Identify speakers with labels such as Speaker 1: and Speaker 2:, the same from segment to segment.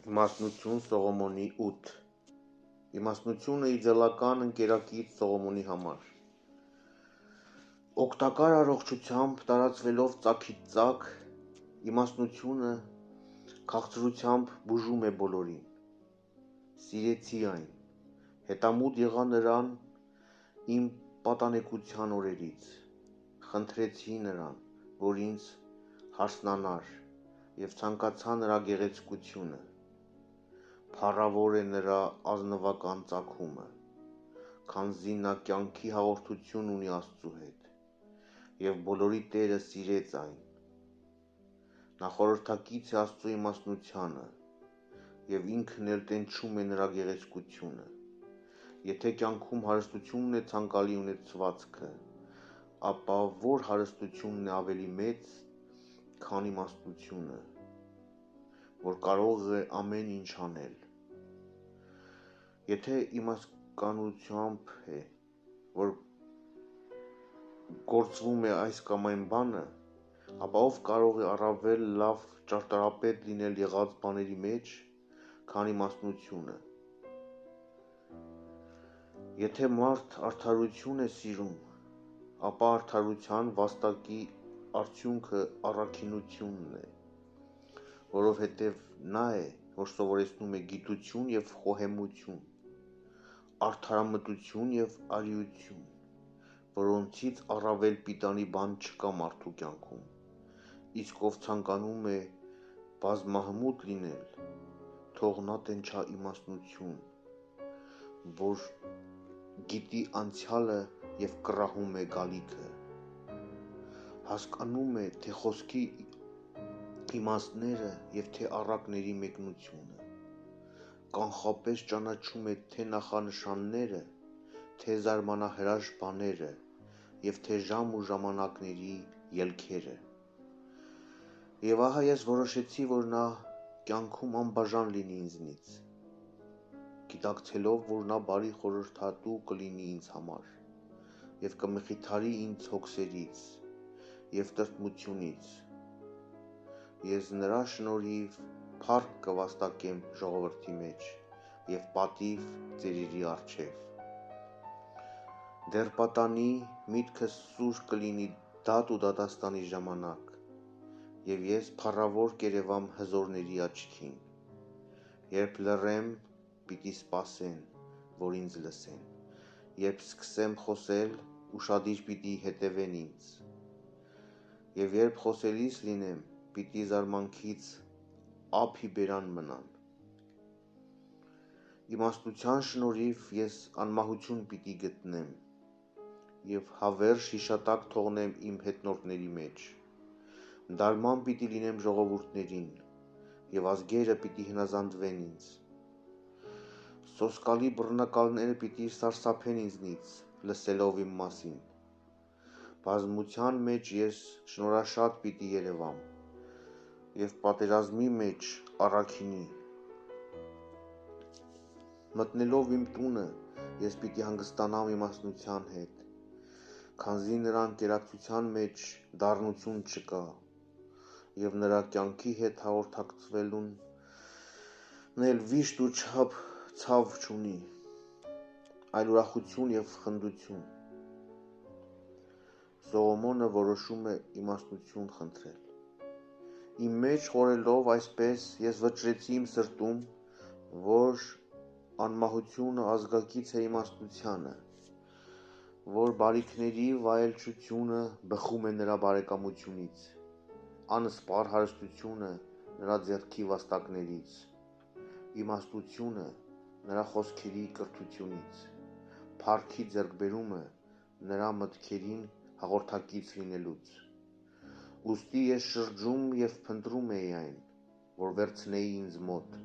Speaker 1: Իմաստնություն Սողոմոնի 8 Իմաստնությունը իդեալական ընկերակից Սողոմոնի համար Օգտակար առողջությամբ տարածվելով ծագից ծագ, իմաստնությունը քաղցրությամբ բուժում է բոլորին։ Սիրեցի այն, հետամուտ եղա նրան իմ պատանեկության օրերից, խնդրեցի նրան, որ ինձ հարսնանար և ցանկացա նրա գեղեցկությունը, փառավոր է նրա ազնվական ծագումը, քանզի նա կյանքի հաղորդություն ունի Աստծու հետ, և բոլորի Տերը սիրեց այն։ Նա խորհրդակից է Աստծու իմաստնությանը, և ինքն էլ տենչում է նրա գեղեցկությունը։ Եթե կյանքում հարստությունն է ցանկալի ունեցվածքը, ապա որ հարստությունն է ավելի մեծ, քան իմաստնությունը, որ կարող է ամեն ինչ անել։ Եթե իմաստնությամբ է, որ գործվում է այս կամ այն բանը, ապա ով կարող է առավել լավ ճարտարապետ լինել եղած բաների մեջ, քան իմաստնությունը։ Եթե մարդ արդարություն է սիրում, ապա արդարության վաստակի արդյունքը առաքինությունն է, որովհետև նա է, որ սովորեցնում է գիտություն և խոհեմություն, արդարամտություն և արիություն, որոնցից առավել պիտանի բան չկա մարդու կյանքում, իսկ ով ցանկանում է բազմահմուտ լինել, թող նա տենչա իմաստնություն, որ գիտի անցյալը և կռահում է գալիքը, հասկանում է թե խոսքի իմաստները և թե առակների մեկնությունը, կանխապես ճանաչում է թե նախանշանները, թե զարմանահրաշ բաները և թե ժամ ու ժամանակների ելքերը։ Եվ ահա ես որոշեցի, որ նա կյանքում անբաժան լինի ինձնից, գիտակցելով, որ նա բարի խորհրդատու կլինի ինձ համար և կմխիթարի ինձ հոգսերից և տրտմությունից։ Ես նրա շնորհիվ փառք կվաստակեմ ժողովրդի մեջ և պատիվ ծերերի առջև։ Դեռ պատանի միտքս սուր կլինի դատ ու դատաստանի ժամանակ, և ես փառավոր կերևամ հզորների աչքին, երբ լռեմ, պիտի սպասեն, որ ինձ լսեն, երբ սկսեմ խոսել, ուշադիր պիտի հետևեն ինձ, և երբ խոսելիս լինեմ, պիտի զարմանքից ափի բերան մնան։ Իմաստնության շնորհիվ ես անմահություն պիտի գտնեմ և հավերժ հիշատակ թողնեմ իմ հետնորդների մեջ, դարման պիտի լինեմ ժողովուրդներին, և ազգերը պիտի հնազանդվեն ինձ։ Սոսկալի բռնակալները պիտի սարսափեն ինձնից, լսելով իմ մասին։ Բազմության մեջ ես շնորհաշատ պիտի երևամ, և պատերազմի մեջ առաքինի։ Մտնելով իմ տունը, ես պիտի հանգստանամ իմաստնության հետ, քանզի նրա ընկերակցության մեջ դառնություն չկա, և նրա կյանքի հետ հաղորդակցվելուն էլ վիշտ ու ցավ չունի, այլ ուրախություն և խնդություն։ Սողոմոնը որոշում է իմաստնություն խնդրել։ Իմ մեջ խորելով այսպես, ես վճռեցի իմ սրտում, որ անմահությունը ազգակից է իմաստնությանը, որ բարիքների վայելչությունը բխում է նրա բարեկամությունից, անսպառ հարստությունը նրա ձեռքի վաստակներից, իմաստությունը նրա խոսքերի կրթությունից, փառքի ձեռքբերումը նրա մտքերին հաղորդակից լինելուց։ Ուստի ես շրջում և փնտրում էի այն, որ վերցնեի ինձ մոտ։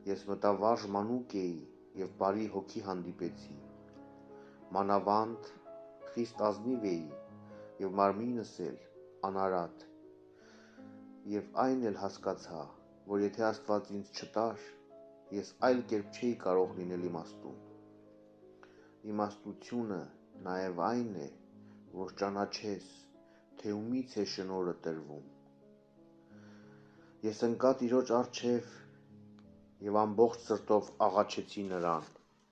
Speaker 1: Ես մտավարժ մանուկ էի և բարի հոգի հանդիպեցի, մանավանդ խիստ ազնիվ էի և մարմինս էլ անարատ, և այն էլ հասկացա, որ եթե Աստված ինձ չտար, ես այլ կերպ չէի կարող լինել իմաստուն։ Իմաստնությունը նաև այն է, որ ճանաչես, թե ումից է շնորհը տրվում։ Ես ընկա Տիրոջ առջև և ամբողջ սրտով աղաչեցի նրան: